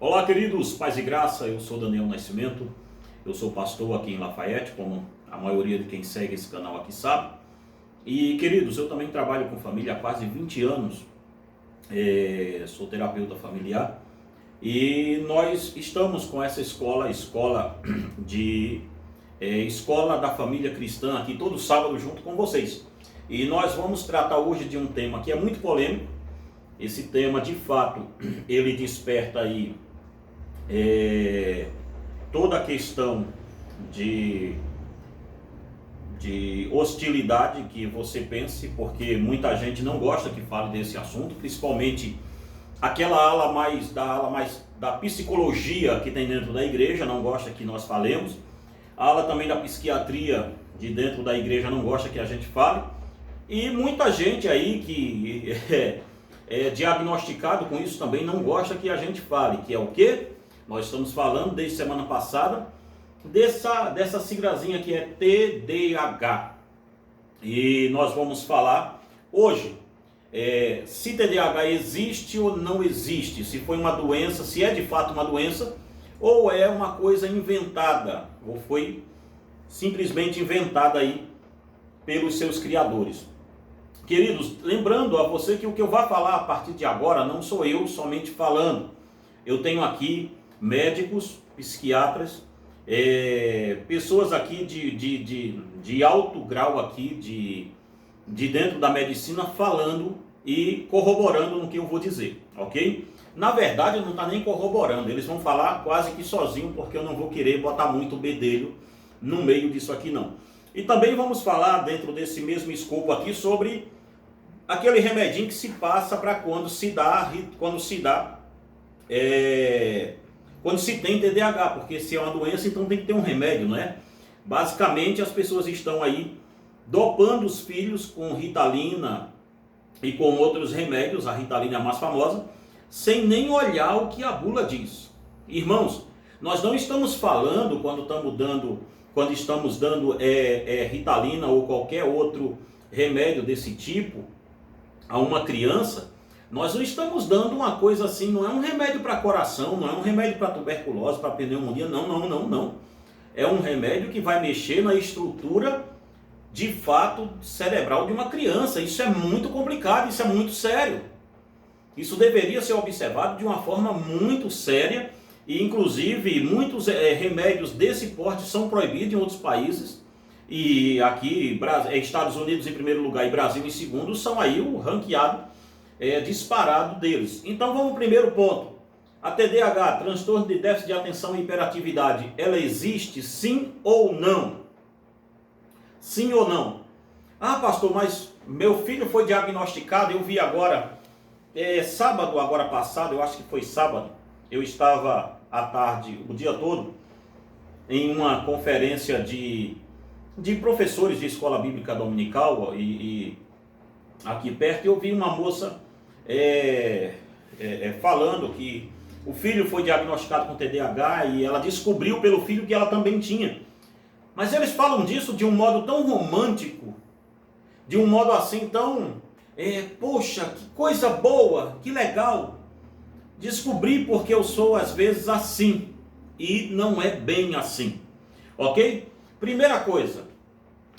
Olá, queridos, paz e graça, eu sou Daniel Nascimento, eu sou pastor aqui em Lafayette, como a maioria de quem segue esse canal aqui sabe. E, queridos, eu também trabalho com família há quase 20 anos, sou terapeuta familiar, e nós estamos com essa escola da família cristã aqui todo sábado junto com vocês. E nós vamos tratar hoje de um tema que é muito polêmico. Esse tema, de fato, ele desperta aí toda a questão de hostilidade que você pense, porque muita gente não gosta que fale desse assunto, principalmente aquela ala mais da psicologia que tem dentro da igreja, não gosta que nós falemos. A ala também da psiquiatria de dentro da igreja não gosta que a gente fale. E muita gente aí que é diagnosticado com isso também não gosta que a gente fale, que é o quê? Nós estamos falando desde semana passada dessa siglazinha que é TDAH. E nós vamos falar hoje se TDAH existe ou não existe, se foi uma doença, se é de fato uma doença ou é uma coisa inventada, ou foi simplesmente inventada aí pelos seus criadores. Queridos, lembrando a você que o que eu vou falar a partir de agora não sou eu somente falando. Eu tenho aqui médicos, psiquiatras, pessoas aqui de alto grau aqui de dentro da medicina falando e corroborando no que eu vou dizer, ok? Na verdade não está nem corroborando, eles vão falar quase que sozinho, porque eu não vou querer botar muito bedelho no meio disso aqui não. E também vamos falar dentro desse mesmo escopo aqui sobre aquele remedinho que se passa para quando se tem TDAH, porque se é uma doença, então tem que ter um remédio, não é? Basicamente, as pessoas estão aí dopando os filhos com Ritalina e com outros remédios, a Ritalina é a mais famosa, sem nem olhar o que a bula diz. Irmãos, nós não estamos falando quando estamos dando Ritalina ou qualquer outro remédio desse tipo a uma criança. Nós não estamos dando uma coisa assim, não é um remédio para coração, não é um remédio para tuberculose, para pneumonia, não. É um remédio que vai mexer na estrutura de fato cerebral de uma criança. Isso é muito complicado, isso é muito sério. Isso deveria ser observado de uma forma muito séria e inclusive muitos remédios desse porte são proibidos em outros países. E aqui, Estados Unidos em primeiro lugar e Brasil em segundo, são aí o ranqueado disparado deles. Então vamos ao primeiro ponto. A TDAH, transtorno de déficit de atenção e hiperatividade, ela existe sim ou não? Sim ou não? Ah, pastor, mas meu filho foi diagnosticado, eu vi agora, sábado agora passado, eu acho que foi sábado, eu estava à tarde, o dia todo, em uma conferência de professores de escola bíblica dominical e aqui perto, eu vi uma moça falando que o filho foi diagnosticado com TDAH e ela descobriu pelo filho que ela também tinha. Mas eles falam disso de um modo tão romântico, de um modo assim tão, poxa, que coisa boa, que legal, descobri porque eu sou às vezes assim, e não é bem assim, ok? Primeira coisa,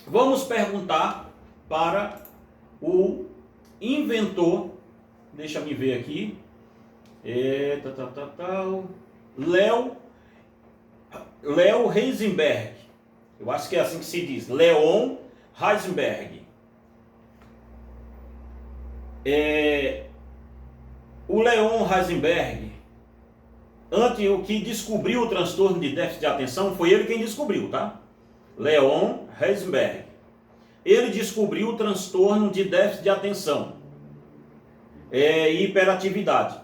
vamos perguntar para o inventor, deixa me ver aqui, Leo Heisenberg, eu acho que é assim que se diz, Leon Heisenberg. O Leon Heisenberg, antes o que descobriu o transtorno de déficit de atenção, foi ele quem descobriu, tá? Leon Heisenberg. Ele descobriu o transtorno de déficit de atenção e hiperatividade.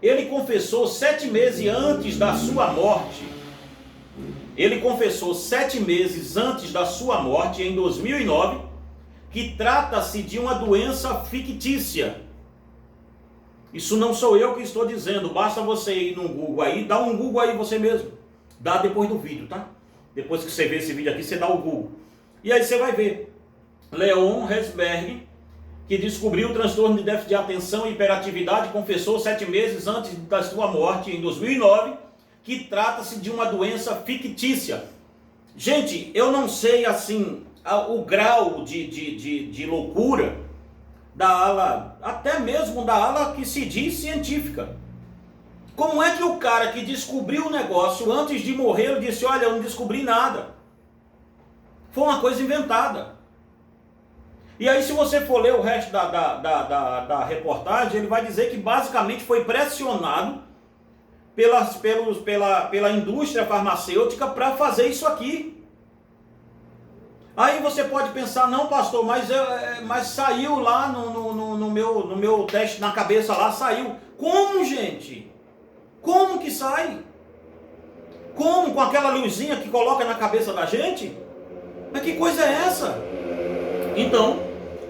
Ele confessou 7 meses antes da sua morte. Ele confessou 7 meses antes da sua morte, em 2009, que trata-se de uma doença fictícia. Isso não sou eu que estou dizendo, basta você ir no Google aí, dá um Google aí você mesmo. Dá depois do vídeo, tá? Depois que você ver esse vídeo aqui, você dá o Google. E aí você vai ver. Leon Heisenberg que descobriu o transtorno de déficit de atenção e hiperatividade, confessou 7 meses antes da sua morte, em 2009, que trata-se de uma doença fictícia. Gente, eu não sei assim o grau de loucura da ala, até mesmo da ala que se diz científica. Como é que o cara que descobriu o negócio antes de morrer, ele disse, olha, eu não descobri nada. Foi uma coisa inventada. E aí, se você for ler o resto da reportagem, ele vai dizer que basicamente foi pressionado pela indústria farmacêutica para fazer isso aqui. Aí você pode pensar, não, pastor, mas saiu lá no meu teste na cabeça lá, saiu. Como, gente? Como que sai? Como? Com aquela luzinha que coloca na cabeça da gente? Mas que coisa é essa? Então,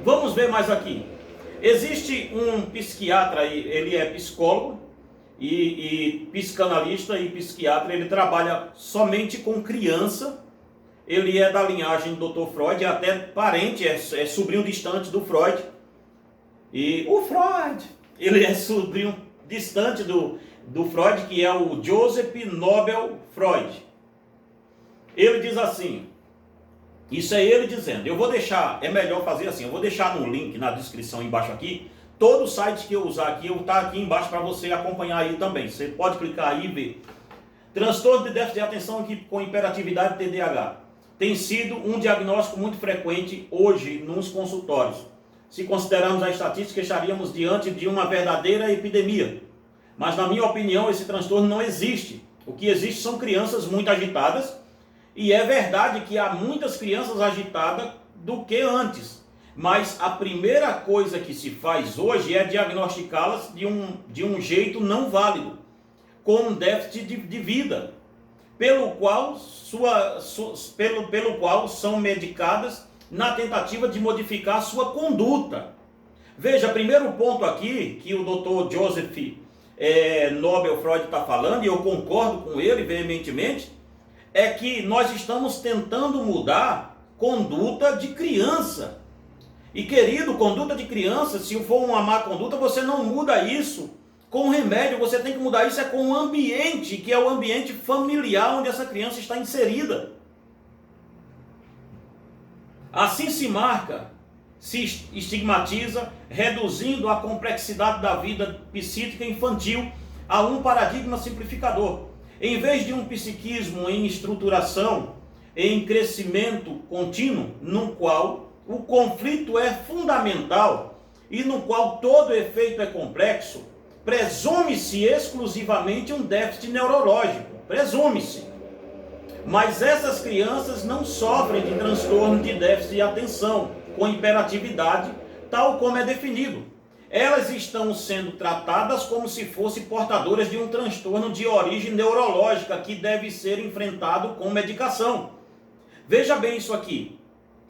vamos ver mais aqui. Existe um psiquiatra aí, ele é psicólogo e psicanalista e psiquiatra, ele trabalha somente com criança. Ele é da linhagem do Dr. Freud, é até parente, é sobrinho distante do Freud. E o Freud, ele é sobrinho distante do Freud, que é o Joseph Nobel Freud. Ele diz assim, isso é ele dizendo, eu vou deixar, é melhor fazer assim, eu vou deixar no link na descrição embaixo aqui, todo o site que eu usar aqui, eu tá aqui embaixo para você acompanhar aí também. Você pode clicar aí e ver. Transtorno de déficit de atenção com hiperatividade TDAH. Tem sido um diagnóstico muito frequente hoje nos consultórios. Se considerarmos a estatística, estaríamos diante de uma verdadeira epidemia. Mas, na minha opinião, esse transtorno não existe. O que existe são crianças muito agitadas, e é verdade que há muitas crianças agitadas do que antes. Mas a primeira coisa que se faz hoje é diagnosticá-las de um jeito não válido, com um déficit de vida, pelo qual são medicadas na tentativa de modificar a sua conduta. Veja, primeiro ponto aqui, que o Dr. Joseph Nobel Freud está falando, e eu concordo com ele veementemente, é que nós estamos tentando mudar conduta de criança. E querido, conduta de criança, se for uma má conduta, você não muda isso com remédio, você tem que mudar isso com o ambiente, que é o ambiente familiar onde essa criança está inserida. Assim se marca, se estigmatiza, reduzindo a complexidade da vida psíquica infantil a um paradigma simplificador. Em vez de um psiquismo em estruturação, em crescimento contínuo, no qual o conflito é fundamental e no qual todo efeito é complexo, presume-se exclusivamente um déficit neurológico, presume-se. Mas essas crianças não sofrem de transtorno de déficit de atenção, com hiperatividade, tal como é definido. Elas estão sendo tratadas como se fossem portadoras de um transtorno de origem neurológica que deve ser enfrentado com medicação. Veja bem isso aqui.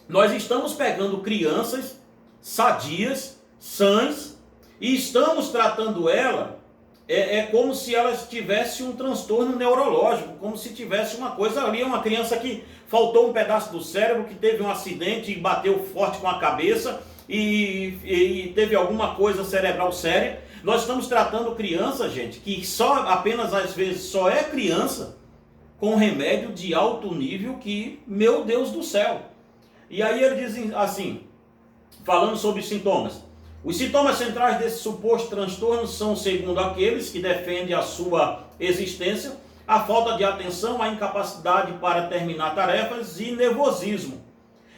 Nós estamos pegando crianças sadias, sãs, e estamos tratando ela como se elas tivessem um transtorno neurológico, como se tivesse uma coisa ali, uma criança que faltou um pedaço do cérebro, que teve um acidente e bateu forte com a cabeça e teve alguma coisa cerebral séria. Nós estamos tratando criança, gente, que apenas às vezes só é criança, com remédio de alto nível que, meu Deus do céu. E aí ele diz assim, falando sobre sintomas. Os sintomas centrais desse suposto transtorno são, segundo aqueles que defendem a sua existência, a falta de atenção, a incapacidade para terminar tarefas e nervosismo.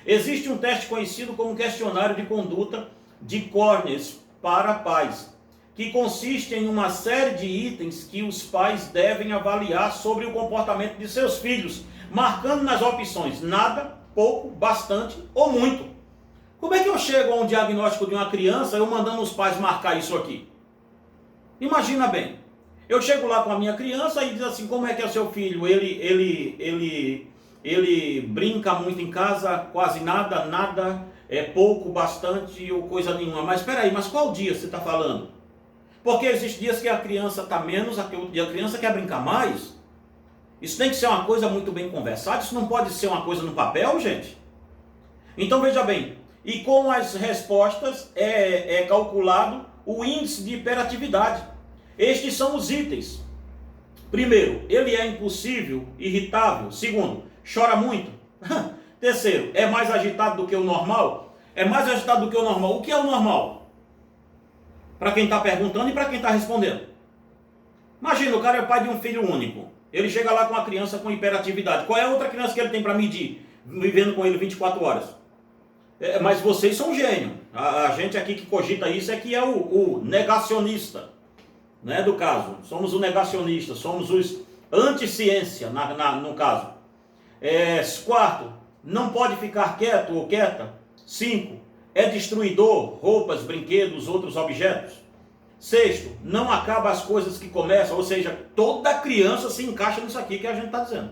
Existe um teste conhecido como questionário de conduta de Cornes para pais, que consiste em uma série de itens que os pais devem avaliar sobre o comportamento de seus filhos, marcando nas opções nada, pouco, bastante ou muito. Como é que eu chego a um diagnóstico de uma criança, eu mandando os pais marcar isso aqui? Imagina bem, eu chego lá com a minha criança e diz assim, como é que é o seu filho? Ele brinca muito em casa, quase nada, pouco, bastante ou coisa nenhuma. Mas espera aí, mas qual dia você está falando? Porque existem dias que a criança está menos, outro dia a criança quer brincar mais. Isso tem que ser uma coisa muito bem conversada, isso não pode ser uma coisa no papel, gente. Então veja bem, e com as respostas é calculado o índice de hiperatividade. Estes são os itens. Primeiro, ele é impulsivo, irritável. Segundo, chora muito. Terceiro, é mais agitado do que o normal? É mais agitado do que o normal. O que é o normal? Para quem está perguntando e para quem está respondendo. Imagina, o cara é pai de um filho único. Ele chega lá com uma criança com hiperatividade. Qual é a outra criança que ele tem para medir? Vivendo com ele 24 horas. Mas vocês são gênio. A gente aqui que cogita isso é que é o negacionista, né, do caso. Somos o negacionista, somos os anti-ciência, no caso. Quarto, não pode ficar quieto ou quieta. 5, é destruidor, roupas, brinquedos, outros objetos. Sexto, não acaba as coisas que começam, ou seja, toda criança se encaixa nisso aqui que a gente está dizendo.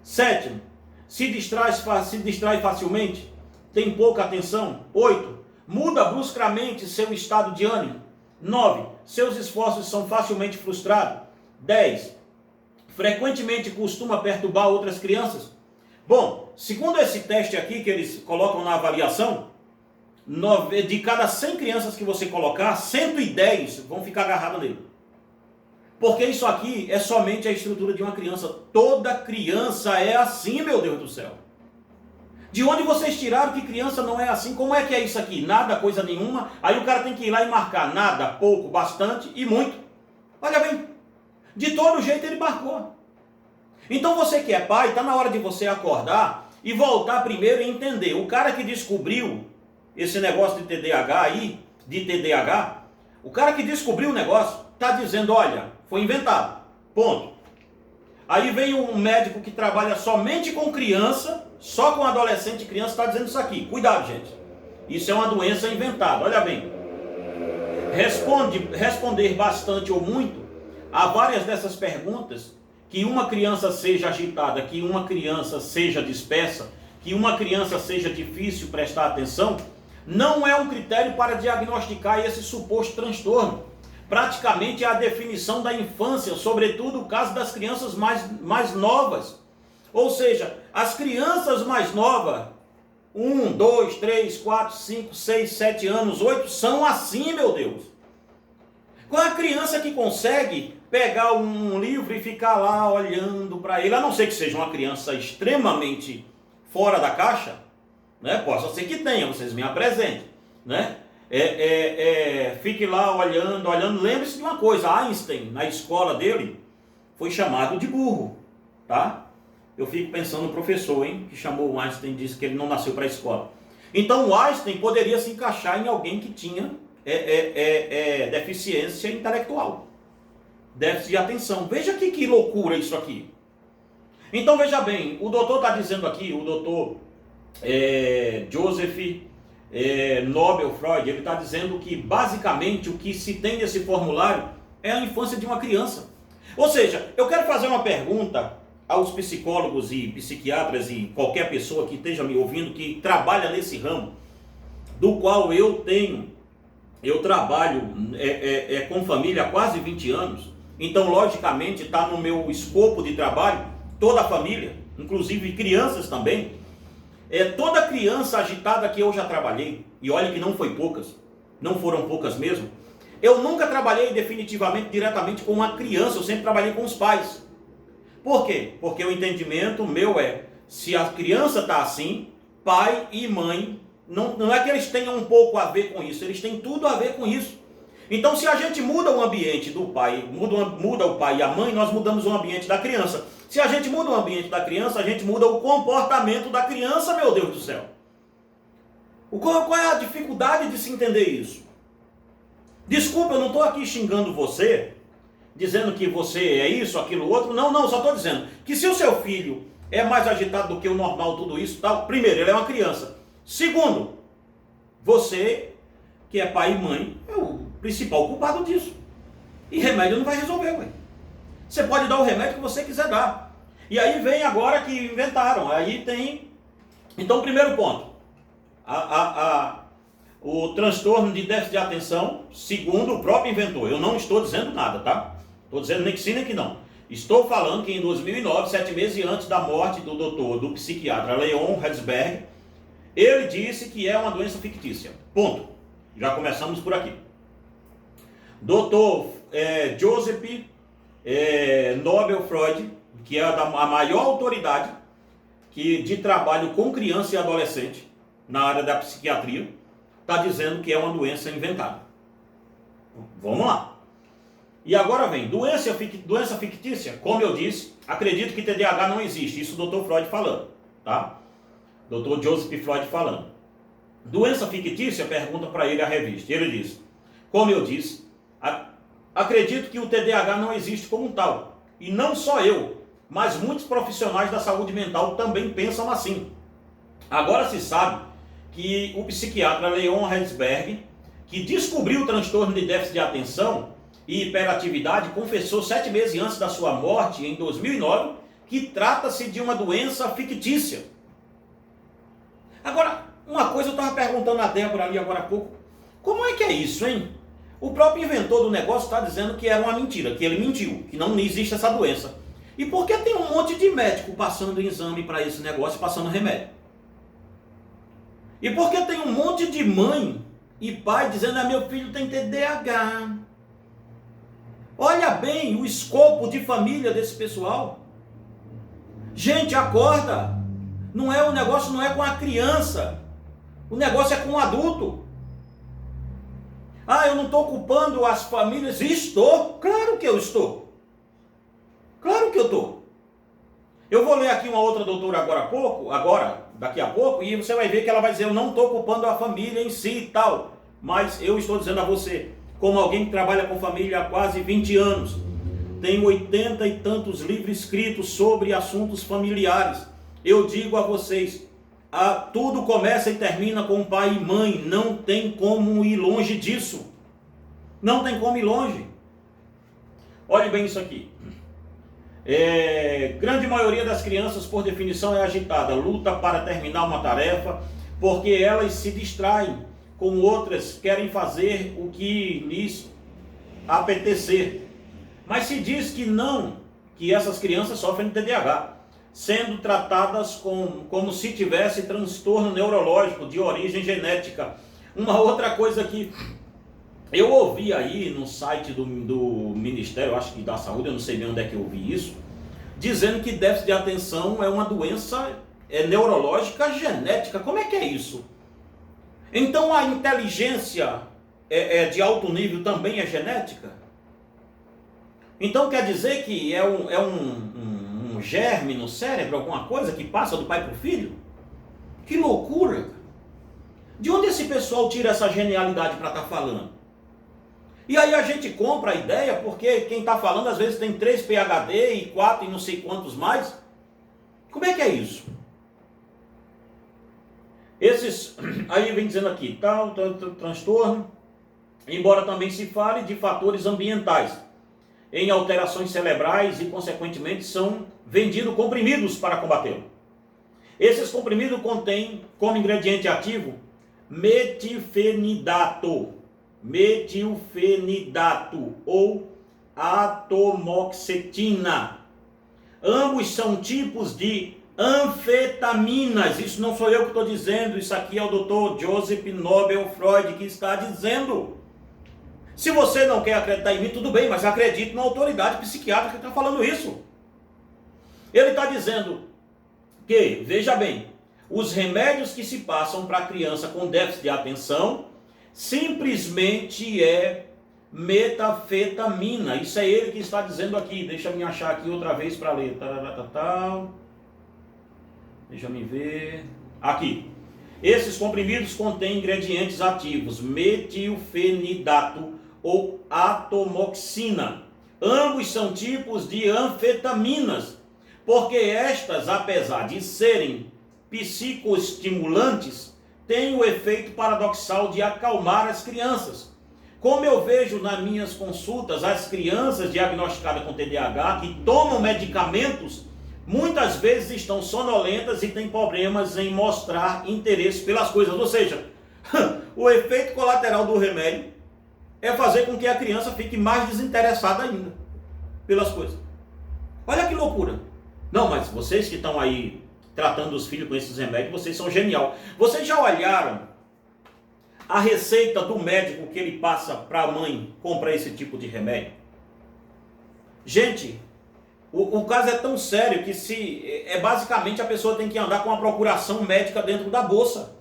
Sétimo, se distrai facilmente, tem pouca atenção. 8, muda bruscamente seu estado de ânimo. 9, seus esforços são facilmente frustrados. 10, frequentemente costuma perturbar outras crianças. Bom, segundo esse teste aqui que eles colocam na avaliação, de cada 100 crianças que você colocar, 110 vão ficar agarradas nele. Porque isso aqui é somente a estrutura de uma criança. Toda criança é assim, meu Deus do céu. De onde vocês tiraram que criança não é assim? Como é que é isso aqui? Nada, coisa nenhuma. Aí o cara tem que ir lá e marcar nada, pouco, bastante e muito. Olha bem, de todo jeito ele marcou. Então você que é pai, está na hora de você acordar e voltar primeiro e entender. O cara que descobriu esse negócio de TDAH aí, o cara que descobriu o negócio, está dizendo, olha, foi inventado, ponto. Aí vem um médico que trabalha somente com criança, só com adolescente e criança, está dizendo isso aqui. Cuidado, gente. Isso é uma doença inventada, olha bem. Responder bastante ou muito a várias dessas perguntas, que uma criança seja agitada, que uma criança seja dispersa, que uma criança seja difícil prestar atenção, não é um critério para diagnosticar esse suposto transtorno. Praticamente é a definição da infância, sobretudo o caso das crianças mais novas. Ou seja, as crianças mais novas, 1, 2, 3, 4, 5, 6, 7 anos, 8, são assim, meu Deus. Qual é a criança que consegue pegar um livro e ficar lá olhando para ele, a não ser que seja uma criança extremamente fora da caixa, né? Possa ser que tenha, vocês me apresentem, né? Fique lá olhando. Lembre-se de uma coisa, Einstein, na escola dele, foi chamado de burro, tá? Eu fico pensando no professor, que chamou o Einstein e disse que ele não nasceu para a escola. Então o Einstein poderia se encaixar em alguém que tinha deficiência intelectual, déficit de atenção. Veja que loucura isso aqui. Então veja bem, o doutor está dizendo aqui, o doutor Joseph Nobel Freud, ele está dizendo que basicamente o que se tem nesse formulário é a infância de uma criança. Ou seja, eu quero fazer uma pergunta aos psicólogos e psiquiatras e qualquer pessoa que esteja me ouvindo, que trabalha nesse ramo, do qual eu trabalho com família há quase 20 anos, então logicamente está no meu escopo de trabalho toda a família, inclusive crianças também. Toda criança agitada que eu já trabalhei, e olha que não foram poucas mesmo, eu nunca trabalhei definitivamente, diretamente com uma criança, eu sempre trabalhei com os pais. Por quê? Porque o entendimento meu se a criança está assim, pai e mãe, não é que eles tenham um pouco a ver com isso, eles têm tudo a ver com isso. Então se a gente muda o ambiente do pai, muda o pai e a mãe, nós mudamos o ambiente da criança. Se a gente muda o ambiente da criança, a gente muda o comportamento da criança, meu Deus do céu. Qual é a dificuldade de se entender isso? Desculpa, eu não estou aqui xingando você, dizendo que você é isso, aquilo, outro. Não, só estou dizendo que se o seu filho é mais agitado do que o normal, tudo isso, tal, primeiro, ele é uma criança. Segundo, você, que é pai e mãe, é o principal culpado disso. E remédio não vai resolver, ué. Você pode dar o remédio que você quiser dar. E aí vem agora que inventaram. Aí tem... Então, primeiro ponto. O transtorno de déficit de atenção, segundo o próprio inventor. Eu não estou dizendo nada, tá? Estou dizendo nem que sim, nem que não. Estou falando que em 2009, 7 meses antes da morte do psiquiatra Leon Herzberg, Ele disse que é uma doença fictícia. Ponto. Já começamos por aqui. Dr. Joseph Nobel Freud, que é a maior autoridade de trabalho com criança e adolescente na área da psiquiatria, está dizendo que é uma doença inventada. Vamos lá. E agora vem, doença fictícia, como eu disse, acredito que TDAH não existe. Isso o Dr. Freud falando, tá? Dr. Joseph Freud falando. Doença fictícia, pergunta para ele a revista. Ele diz, como eu disse, acredito que o TDAH não existe como tal. E não só eu, mas muitos profissionais da saúde mental também pensam assim. Agora se sabe que o psiquiatra Leon Herzberg, que descobriu o transtorno de déficit de atenção e hiperatividade, confessou 7 meses antes da sua morte, em 2009, que trata-se de uma doença fictícia. Agora, uma coisa eu estava perguntando a Débora ali agora há pouco, como é que é isso, hein? O próprio inventor do negócio está dizendo que era uma mentira, que ele mentiu, que não existe essa doença. E por que tem um monte de médico passando exame para esse negócio, passando remédio? E por que tem um monte de mãe e pai dizendo, meu filho tem TDAH? Olha bem o escopo de família desse pessoal. Gente, acorda. O negócio não é com a criança. O negócio é com o adulto. Eu não estou culpando as famílias. Estou. Claro que eu estou. Claro que eu estou. Eu vou ler aqui uma outra doutora daqui a pouco, e você vai ver que ela vai dizer, eu não estou culpando a família em si e tal. Mas eu estou dizendo a você, como alguém que trabalha com família há quase 20 anos, tem 80 e tantos livros escritos sobre assuntos familiares. Eu digo a vocês, tudo começa e termina com pai e mãe, não tem como ir longe disso. Não tem como ir longe. Olhe bem isso aqui. Grande maioria das crianças, por definição, é agitada, luta para terminar uma tarefa, porque elas se distraem com outras, querem fazer o que lhes apetecer. Mas se diz que não, que essas crianças sofrem de TDAH, sendo tratadas como se tivesse transtorno neurológico de origem genética. Uma outra coisa que eu ouvi aí no site do Ministério, acho que da Saúde, eu não sei bem onde é que eu ouvi isso, dizendo que déficit de atenção é uma doença neurológica genética. Como é que é isso? Então a inteligência de alto nível também é genética? Então quer dizer que é um germe no cérebro, alguma coisa que passa do pai para o filho? Que loucura! De onde esse pessoal tira essa genialidade para estar falando? E aí a gente compra a ideia, porque quem está falando às vezes tem 3 PhD e 4 e não sei quantos mais. Como é que é isso? Aí vem dizendo aqui, tal transtorno, embora também se fale de fatores ambientais, em alterações cerebrais e, consequentemente, são vendidos comprimidos para combatê-lo. Esses comprimidos contêm como ingrediente ativo metilfenidato ou atomoxetina. Ambos são tipos de anfetaminas. Isso não sou eu que estou dizendo, isso aqui é o Dr. Joseph Nobel Freud que está dizendo. Se você não quer acreditar em mim, tudo bem, mas acredite na autoridade psiquiátrica que está falando isso. Ele está dizendo que, veja bem, os remédios que se passam para a criança com déficit de atenção simplesmente é metafetamina. Isso é ele que está dizendo aqui. Deixa eu me achar aqui outra vez para ler. Deixa eu ver. Aqui. Esses comprimidos contêm ingredientes ativos metilfenidato ou atomoxina. Ambos são tipos de anfetaminas, porque estas, apesar de serem psicoestimulantes, têm o efeito paradoxal de acalmar as crianças. Como eu vejo nas minhas consultas, as crianças diagnosticadas com TDAH que tomam medicamentos, muitas vezes estão sonolentas e têm problemas em mostrar interesse pelas coisas. Ou seja, o efeito colateral do remédio é fazer com que a criança fique mais desinteressada ainda pelas coisas. Olha que loucura. Não, mas vocês que estão aí tratando os filhos com esses remédios, vocês são genial. Vocês já olharam a receita do médico que ele passa para a mãe comprar esse tipo de remédio? Gente, o caso é tão sério que basicamente a pessoa tem que andar com uma procuração médica dentro da bolsa.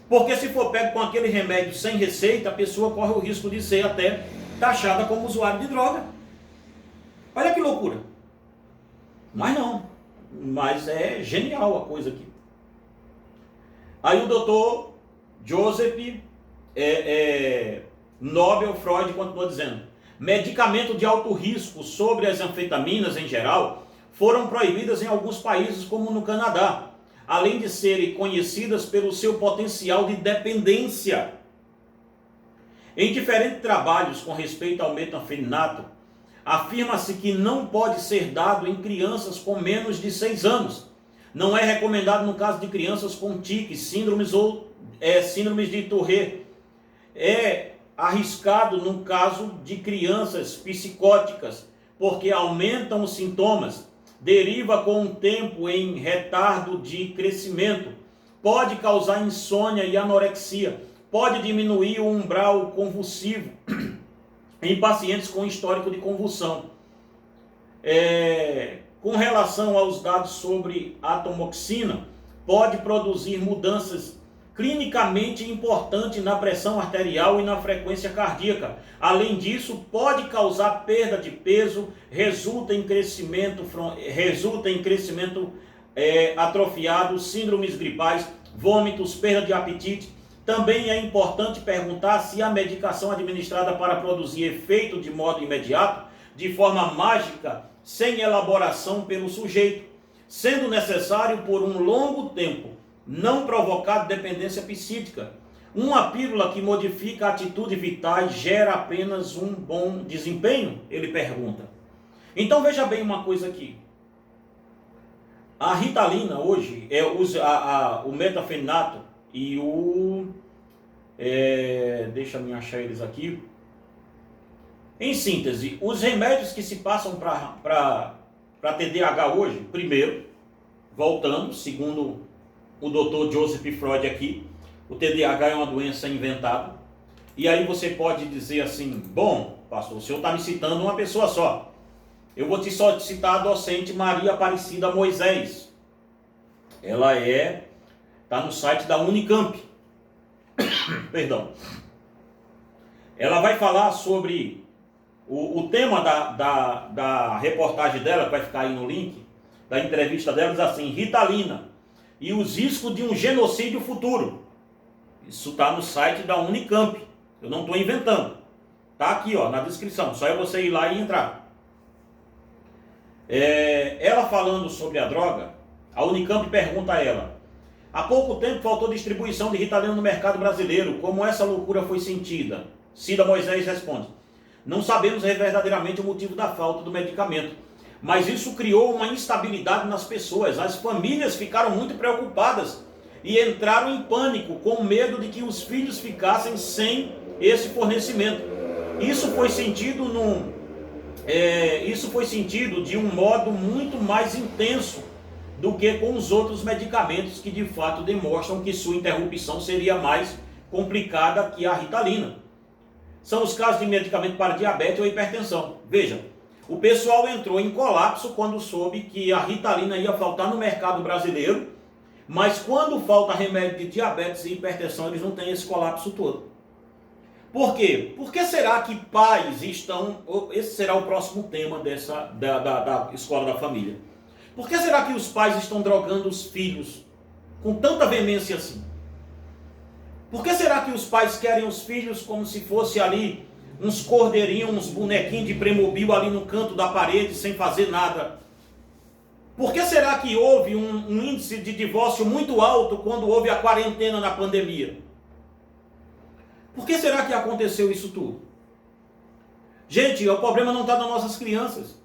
Porque se for pego com aquele remédio sem receita, a pessoa corre o risco de ser até taxada como usuário de droga. Olha que loucura. Mas não. Mas é genial a coisa aqui. Aí o doutor Joseph Nobel Freud continua dizendo: medicamento de alto risco sobre as anfetaminas em geral foram proibidas em alguns países, como no Canadá, além de serem conhecidas pelo seu potencial de dependência. Em diferentes trabalhos com respeito ao metanfetinato, afirma-se que não pode ser dado em crianças com menos de 6 anos. Não é recomendado no caso de crianças com tiques, síndromes ou síndromes de Tourette. É arriscado no caso de crianças psicóticas, porque aumentam os sintomas, deriva com o tempo em retardo de crescimento, pode causar insônia e anorexia, pode diminuir o umbral convulsivo em pacientes com histórico de convulsão. Com relação aos dados sobre atomoxina, pode produzir mudanças clinicamente importantes na pressão arterial e na frequência cardíaca. Além disso, pode causar perda de peso, resulta em crescimento atrofiado, síndromes gripais, vômitos, perda de apetite. Também é importante perguntar se a medicação administrada para produzir efeito de modo imediato, de forma mágica, sem elaboração pelo sujeito, sendo necessário por um longo tempo, não provocar dependência psíquica. Uma pílula que modifica atitudes vitais gera apenas um bom desempenho? Ele pergunta. Então veja bem uma coisa aqui. A Ritalina hoje, o metanfetinato e deixa eu achar eles aqui. Em síntese, os remédios que se passam para TDAH hoje, primeiro, voltando, segundo o Dr. Joseph Freud aqui, o TDAH é uma doença inventada. E aí você pode dizer assim: bom, pastor, o senhor está me citando uma pessoa só. Eu vou só te citar a docente Maria Aparecida Moisés. Ela está no site da Unicamp. Perdão. Ela vai falar sobre o tema da reportagem dela, que vai ficar aí no link, da entrevista dela, diz assim: Ritalina e os riscos de um genocídio futuro. Isso está no site da Unicamp. Eu não estou inventando. Está aqui, ó, na descrição. Só é você ir lá e entrar. Ela falando sobre a droga, a Unicamp pergunta a ela: há pouco tempo faltou distribuição de Ritalina no mercado brasileiro. Como essa loucura foi sentida? Cida Moisés responde: não sabemos verdadeiramente o motivo da falta do medicamento, mas isso criou uma instabilidade nas pessoas. As famílias ficaram muito preocupadas e entraram em pânico, com medo de que os filhos ficassem sem esse fornecimento. Isso foi sentido de um modo muito mais intenso do que com os outros medicamentos, que de fato demonstram que sua interrupção seria mais complicada que a Ritalina. São os casos de medicamento para diabetes ou hipertensão. Veja, o pessoal entrou em colapso quando soube que a Ritalina ia faltar no mercado brasileiro, mas quando falta remédio de diabetes e hipertensão, eles não têm esse colapso todo. Por quê? Por que será que pais estão... Esse será o próximo tema da Escola da Família. Por que será que os pais estão drogando os filhos com tanta veemência assim? Por que será que os pais querem os filhos como se fosse ali uns cordeirinhos, uns bonequinhos de Playmobil ali no canto da parede, sem fazer nada? Por que será que houve um índice de divórcio muito alto quando houve a quarentena na pandemia? Por que será que aconteceu isso tudo? Gente, o problema não está nas nossas crianças.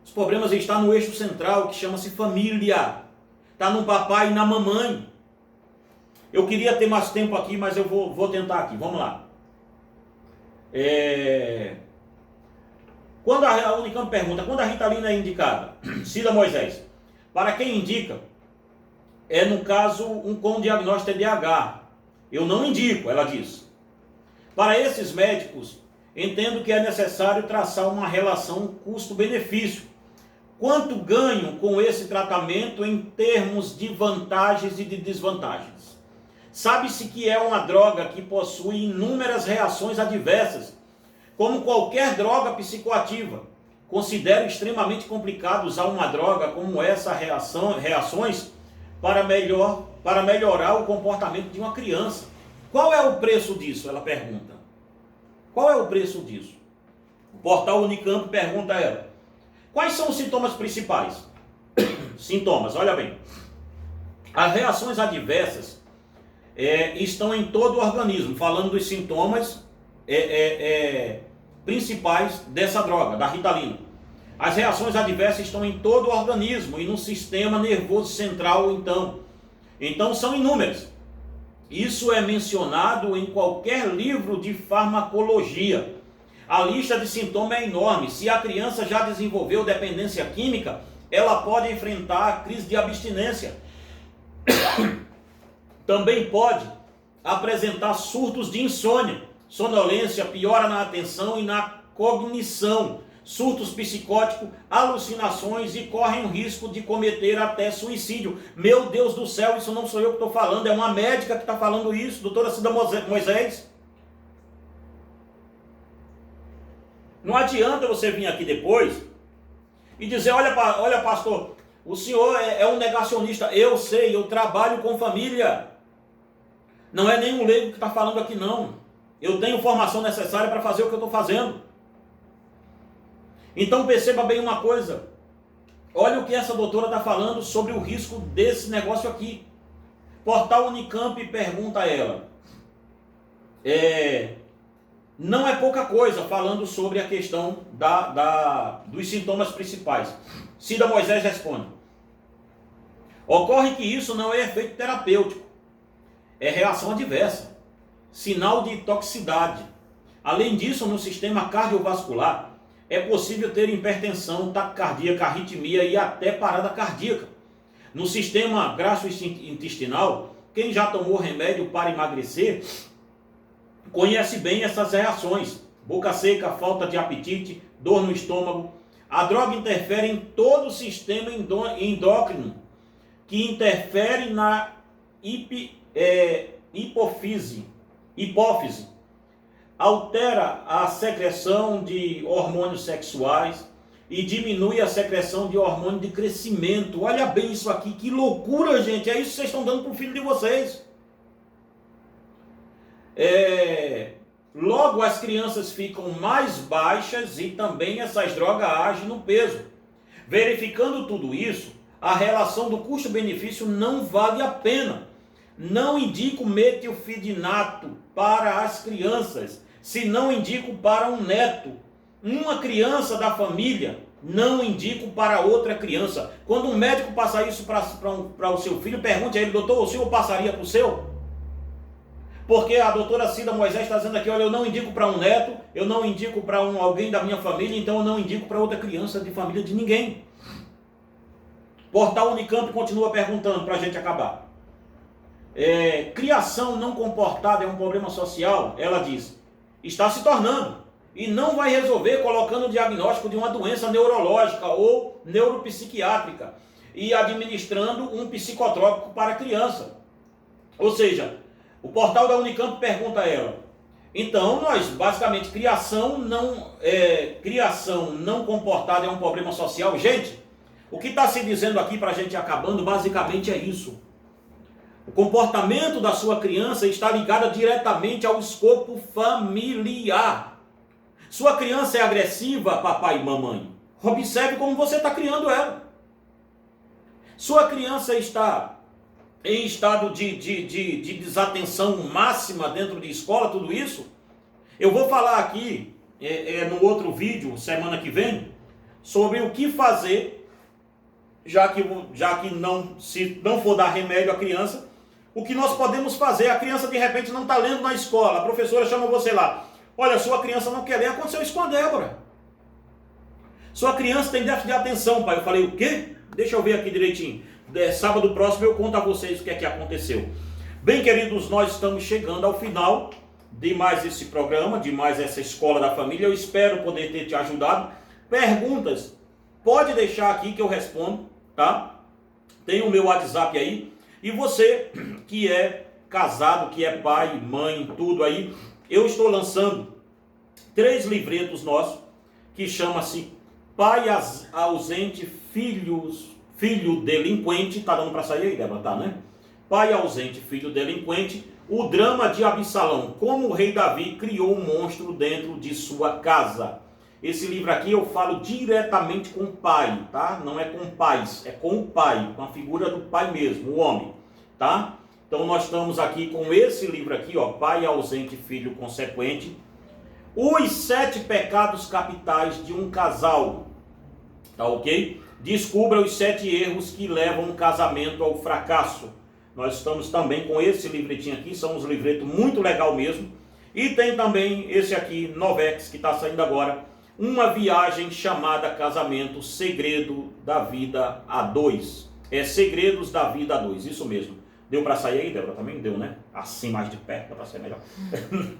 Os problemas estão no eixo central, que chama-se família. Está no papai e na mamãe. Eu queria ter mais tempo aqui, mas eu vou tentar aqui. Vamos lá. Quando a Unicamp pergunta, quando a Ritalina é indicada? Cida Moisés: para quem indica, é no caso com diagnóstico TDAH. Eu não indico, ela diz. Para esses médicos, entendo que é necessário traçar uma relação custo-benefício. Quanto ganho com esse tratamento em termos de vantagens e de desvantagens? Sabe-se que é uma droga que possui inúmeras reações adversas, como qualquer droga psicoativa. Considero extremamente complicado usar uma droga como essa reações para melhorar o comportamento de uma criança. Qual é o preço disso? Ela pergunta. Qual é o preço disso? O portal Unicamp pergunta a ela. Quais são os sintomas principais? Sintomas, olha bem. As reações adversas estão em todo o organismo, falando dos sintomas principais dessa droga, da Ritalina. As reações adversas estão em todo o organismo e no sistema nervoso central, então são inúmeras. Isso é mencionado em qualquer livro de farmacologia. A lista de sintomas é enorme. Se a criança já desenvolveu dependência química, ela pode enfrentar a crise de abstinência. Também pode apresentar surtos de insônia, sonolência, piora na atenção e na cognição, surtos psicóticos, alucinações e correm o risco de cometer até suicídio. Meu Deus do céu, isso não sou eu que estou falando, é uma médica que está falando isso, doutora Cida Moisés. Não adianta você vir aqui depois e dizer, olha pastor, o senhor é um negacionista. Eu sei, eu trabalho com família. Não é nenhum leigo que está falando aqui não. Eu tenho formação necessária para fazer o que eu estou fazendo. Então perceba bem uma coisa. Olha o que essa doutora está falando sobre o risco desse negócio aqui. Portal Unicamp pergunta a ela. Não é pouca coisa falando sobre a questão dos sintomas principais. Cida Moisés responde. Ocorre que isso não é efeito terapêutico. É reação adversa. Sinal de toxicidade. Além disso, no sistema cardiovascular, é possível ter hipertensão, taquicardia, arritmia e até parada cardíaca. No sistema gastrointestinal, quem já tomou remédio para emagrecer conhece bem essas reações. Boca seca, falta de apetite, dor no estômago. A droga interfere em todo o sistema endócrino, que interfere na hipófise, altera a secreção de hormônios sexuais e diminui a secreção de hormônio de crescimento. Olha bem isso aqui, que loucura, gente. É isso que vocês estão dando para o filho de vocês. Logo as crianças ficam mais baixas e também essas drogas agem no peso. Verificando tudo isso, a relação do custo-benefício não vale a pena. Não indico metilfidinato para as crianças, se não indico para um neto. Uma criança da família, não indico para outra criança. Quando um médico passar isso para o seu filho, pergunte a ele, doutor, o senhor passaria para o seu? Porque a doutora Cida Moisés está dizendo aqui, olha, eu não indico para um neto, eu não indico para alguém da minha família, então eu não indico para outra criança de família de ninguém. Portal Unicamp continua perguntando para a gente acabar. Criação não comportada é um problema social? Ela diz, está se tornando. E não vai resolver colocando o diagnóstico de uma doença neurológica ou neuropsiquiátrica e administrando um psicotrópico para a criança. Ou seja, o portal da Unicamp pergunta a ela, então nós basicamente criação não comportada é um problema social. Gente, o que está se dizendo aqui para a gente acabando basicamente é isso. O comportamento da sua criança está ligado diretamente ao escopo familiar. Sua criança é agressiva, papai e mamãe? Observe como você está criando ela. Sua criança está em estado de desatenção máxima dentro de escola, tudo isso? Eu vou falar aqui, no outro vídeo, semana que vem, sobre o que fazer, já que se não for dar remédio à criança, o que nós podemos fazer. A criança de repente não está lendo na escola, a professora chama você lá, olha, sua criança não quer ler, aconteceu isso com a Débora. Sua criança tem déficit de atenção, pai. Eu falei, o quê? Deixa eu ver aqui direitinho. sábado próximo eu conto a vocês o que é que aconteceu. Bem, queridos, nós estamos chegando ao final de mais esse programa, de mais essa Escola da Família. Eu espero poder ter te ajudado. Perguntas, pode deixar aqui que eu respondo, tá? Tem o meu WhatsApp aí. E você que é casado, que é pai, mãe, tudo aí, eu estou lançando 3 livretos nossos, que chama-se Pai Ausente, Filho Delinquente. Tá dando para sair aí, Débora? Tá, né? Pai Ausente, Filho Delinquente. O drama de Absalão, como o rei Davi criou um monstro dentro de sua casa. Esse livro aqui eu falo diretamente com o pai, tá? Não é com pais, é com o pai, com a figura do pai mesmo, o homem, tá? Então nós estamos aqui com esse livro aqui, ó, Pai Ausente, Filho Consequente. Os 7 pecados capitais de um casal, tá ok? Descubra os 7 erros que levam um casamento ao fracasso. Nós estamos também com esse livretinho aqui, são uns livretos muito legal mesmo. E tem também esse aqui, Novex, que está saindo agora, Uma Viagem Chamada Casamento, Segredo da Vida a 2. É Segredos da Vida a 2, isso mesmo. Deu para sair aí, Débora? Também deu, né? Assim, mais de perto, para ser melhor.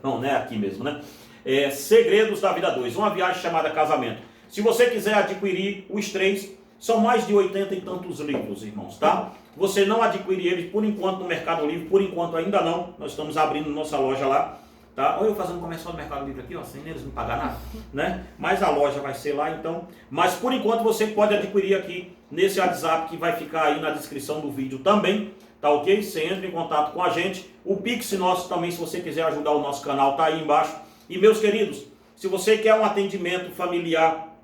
Não, né? Aqui mesmo, né? É Segredos da Vida a 2, Uma Viagem Chamada Casamento. Se você quiser adquirir os 3, são mais de 80 e tantos livros, irmãos, tá? Você não adquire eles por enquanto no Mercado Livre, por enquanto ainda não. Nós estamos abrindo nossa loja lá, tá? Olha eu fazendo comercial do Mercado Livre aqui, ó, sem eles me pagar nada, né? Mas a loja vai ser lá, então. Mas por enquanto você pode adquirir aqui nesse WhatsApp que vai ficar aí na descrição do vídeo também, tá ok? Você entra em contato com a gente. O Pix nosso também, se você quiser ajudar o nosso canal, tá aí embaixo. E meus queridos, se você quer um atendimento familiar,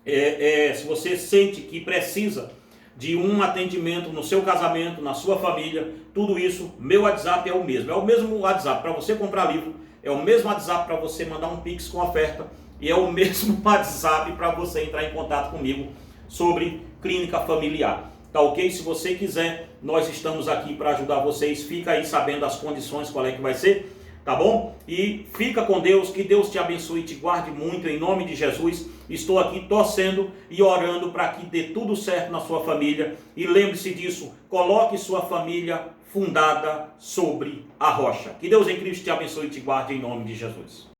se você sente que precisa de um atendimento no seu casamento, na sua família, tudo isso, meu WhatsApp é o mesmo. É o mesmo WhatsApp para você comprar livro, é o mesmo WhatsApp para você mandar um Pix com oferta, e é o mesmo WhatsApp para você entrar em contato comigo sobre clínica familiar. Tá ok? Se você quiser, nós estamos aqui para ajudar vocês. Fica aí sabendo as condições, qual é que vai ser, tá bom? E fica com Deus, que Deus te abençoe e te guarde muito, em nome de Jesus. Estou aqui torcendo e orando para que dê tudo certo na sua família. E lembre-se disso, coloque sua família fundada sobre a rocha. Que Deus em Cristo te abençoe e te guarde, em nome de Jesus.